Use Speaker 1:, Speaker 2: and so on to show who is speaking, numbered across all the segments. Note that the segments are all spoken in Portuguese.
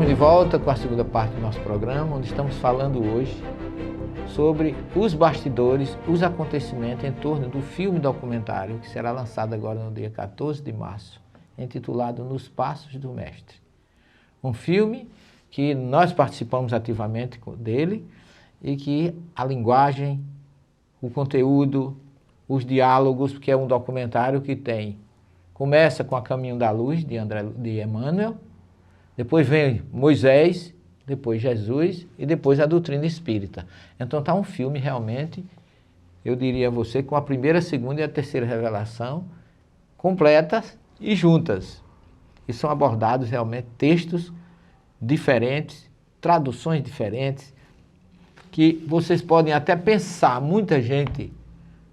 Speaker 1: de volta com a segunda parte do nosso programa, onde estamos falando hoje sobre os bastidores, os acontecimentos em torno do filme documentário que será lançado agora no dia 14 de março, intitulado Nos Passos do Mestre. Um filme que nós participamos ativamente dele e que a linguagem, o conteúdo, os diálogos, porque é um documentário que começa com A Caminho da Luz, de Emmanuel, depois vem Moisés, depois Jesus e depois a doutrina espírita. Então está um filme realmente, eu diria a você, com a primeira, a segunda e a terceira revelação completas e juntas. E são abordados realmente textos diferentes, traduções diferentes, que vocês podem até pensar, muita gente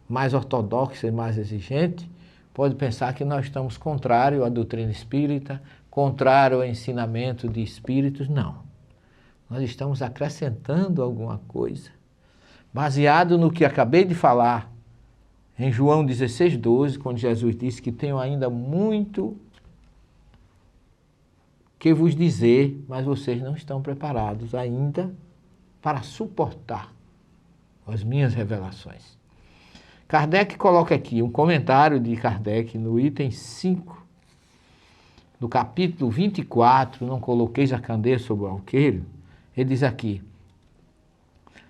Speaker 1: mais ortodoxa e mais exigente, pode pensar que nós estamos contrário à doutrina espírita, contrário ao ensinamento de espíritos. Não. Nós estamos acrescentando alguma coisa, baseado no que acabei de falar em João 16:12, quando Jesus disse que tenho ainda muito que vos dizer, mas vocês não estão preparados ainda para suportar as minhas revelações. Kardec coloca aqui um comentário de Kardec no item 5, do capítulo 24, não coloqueis a candeia sobre o alqueire. Ele diz aqui: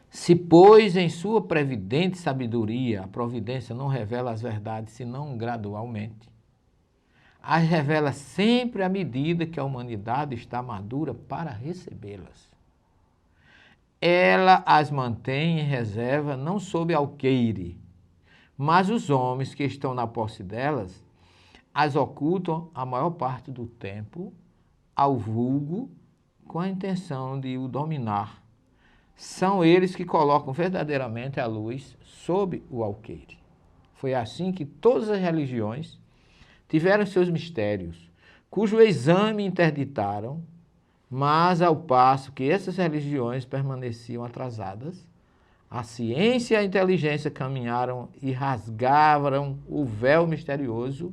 Speaker 1: se, pois, em sua previdente sabedoria, a providência não revela as verdades, senão gradualmente, as revela sempre à medida que a humanidade está madura para recebê-las. Ela as mantém em reserva não sob alqueire, mas os homens que estão na posse delas as ocultam a maior parte do tempo ao vulgo com a intenção de o dominar. São eles que colocam verdadeiramente a luz sob o alqueire. Foi assim que todas as religiões tiveram seus mistérios, cujo exame interditaram, mas ao passo que essas religiões permaneciam atrasadas, a ciência e a inteligência caminharam e rasgaram o véu misterioso,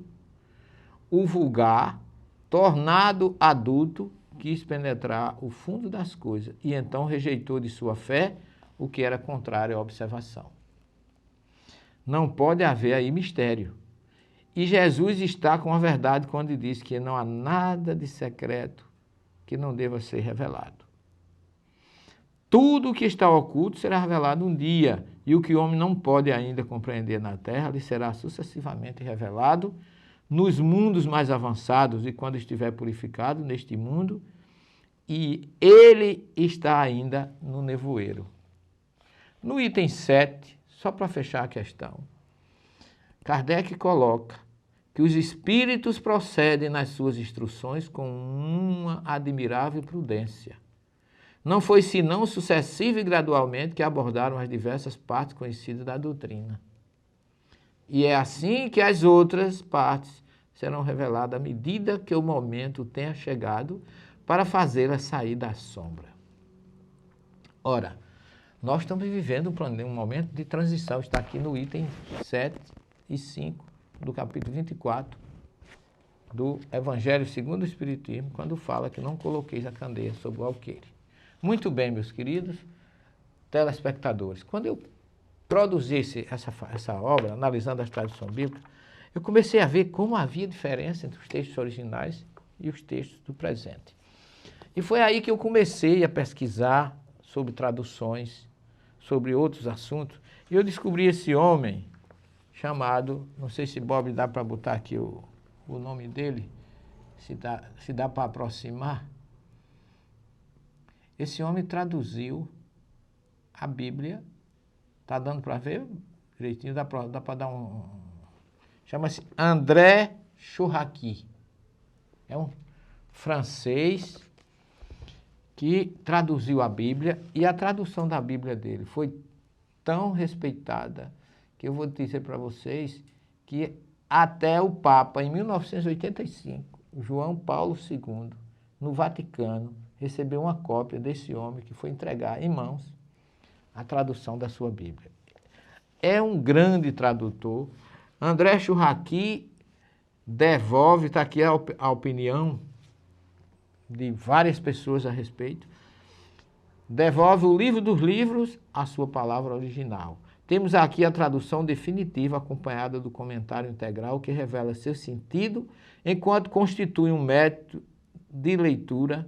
Speaker 1: o vulgar, tornado adulto, quis penetrar o fundo das coisas e então rejeitou de sua fé o que era contrário à observação. Não pode haver aí mistério. E Jesus está com a verdade quando diz que não há nada de secreto que não deva ser revelado. Tudo o que está oculto será revelado um dia, e o que o homem não pode ainda compreender na terra lhe será sucessivamente revelado nos mundos mais avançados, e quando estiver purificado neste mundo, e ele está ainda no nevoeiro. No item 7, só para fechar a questão, Kardec coloca que os espíritos procedem nas suas instruções com uma admirável prudência. Não foi senão sucessivo e gradualmente que abordaram as diversas partes conhecidas da doutrina. E é assim que as outras partes serão reveladas à medida que o momento tenha chegado para fazê-las sair da sombra. Ora, nós estamos vivendo um momento de transição, está aqui no item 7 e 5 do capítulo 24 do Evangelho segundo o Espiritismo, quando fala que não coloqueis a candeia sobre o alqueire. Muito bem, meus queridos telespectadores, quando eu produzi essa obra, analisando as traduções bíblicas, eu comecei a ver como havia diferença entre os textos originais e os textos do presente. E foi aí que eu comecei a pesquisar sobre traduções, sobre outros assuntos, e eu descobri esse homem chamado, não sei se Bob dá para botar aqui o nome dele, se dá para aproximar. Esse homem traduziu a Bíblia, está dando para ver direitinho, dá para dar um... Chama-se André Chouraqui. É um francês que traduziu a Bíblia, e a tradução da Bíblia dele foi tão respeitada que eu vou dizer para vocês que até o Papa, em 1985, João Paulo II, no Vaticano, recebeu uma cópia desse homem que foi entregar em mãos a tradução da sua Bíblia. É um grande tradutor. André Chouraqui devolve, está aqui a opinião de várias pessoas a respeito, devolve o livro dos livros à sua palavra original. Temos aqui a tradução definitiva acompanhada do comentário integral que revela seu sentido, enquanto constitui um método de leitura,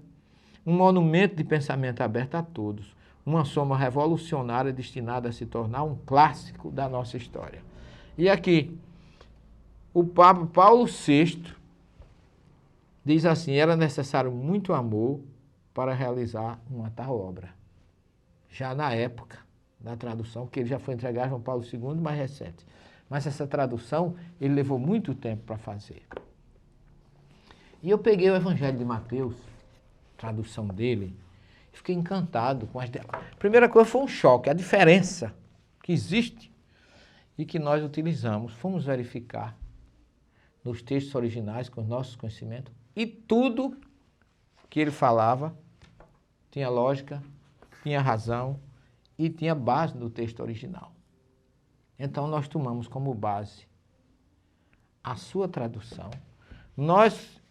Speaker 1: um monumento de pensamento aberto a todos, uma soma revolucionária destinada a se tornar um clássico da nossa história. E aqui, o Papa Paulo VI diz assim: era necessário muito amor para realizar uma tal obra. Já na época da tradução, que ele já foi entregar a João Paulo II, mais recente. Mas essa tradução, ele levou muito tempo para fazer. E eu peguei o Evangelho de Mateus, tradução dele, e fiquei encantado com as... Primeira coisa foi um choque, a diferença que existe e que nós utilizamos. Fomos verificar nos textos originais, com os nossos conhecimentos, e tudo que ele falava tinha lógica, tinha razão e tinha base no texto original. Então nós tomamos como base a sua tradução. Nós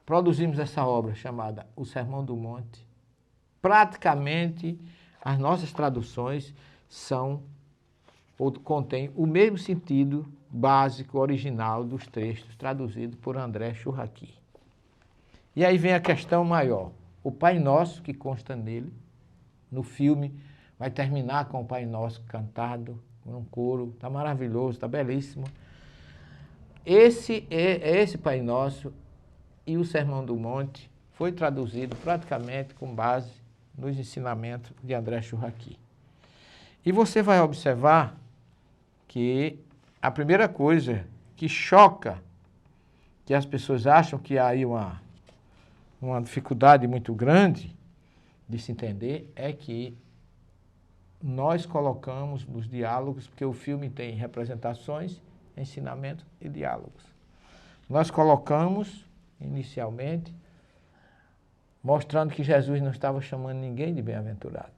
Speaker 1: produzimos essa obra chamada O Sermão do Monte. Praticamente as nossas traduções contêm o mesmo sentido básico, original dos textos traduzidos por André Churraqui. E aí vem a questão maior. O Pai Nosso, que consta nele, no filme, vai terminar com o Pai Nosso cantado, num coro, está maravilhoso, está belíssimo. Esse Pai Nosso e o Sermão do Monte foi traduzido praticamente com base nos ensinamentos de André Churraqui. E você vai observar que a primeira coisa que choca, que as pessoas acham que há aí uma dificuldade muito grande de se entender, é que nós colocamos nos diálogos, porque o filme tem representações, ensinamentos e diálogos. Nós colocamos, inicialmente, mostrando que Jesus não estava chamando ninguém de bem-aventurado.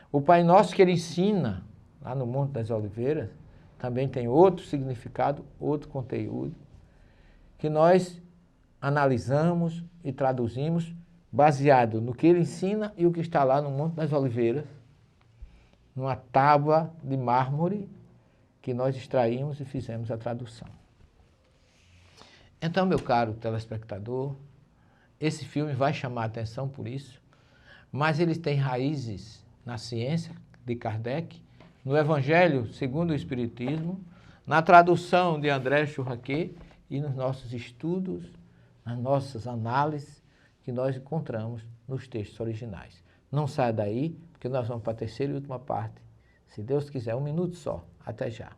Speaker 1: O Pai Nosso que ele ensina lá no Monte das Oliveiras também tem outro significado, outro conteúdo, que nós analisamos e traduzimos baseado no que ele ensina e o que está lá no Monte das Oliveiras, numa tábua de mármore que nós extraímos e fizemos a tradução. Então, meu caro telespectador, esse filme vai chamar a atenção por isso, mas ele tem raízes na ciência de Kardec, no Evangelho segundo o Espiritismo, na tradução de André Churraqui e nos nossos estudos, nas nossas análises que nós encontramos nos textos originais. Não saia daí, porque nós vamos para a terceira e última parte. Se Deus quiser, 1 minuto só. Até já.